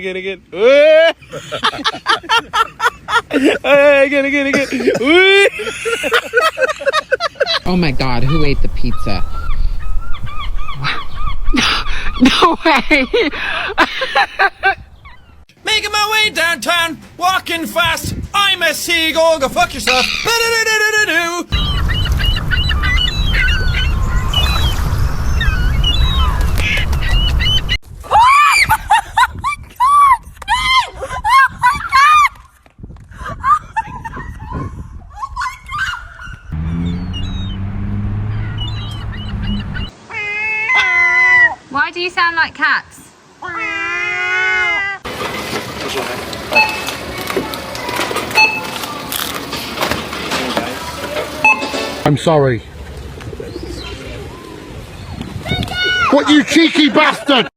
Again. Again. Oh my God, who ate the pizza? No way! Making my way downtown, walking fast. I'm a seagull, go fuck yourself. Why do you sound like cats? I'm sorry. What, you cheeky bastard!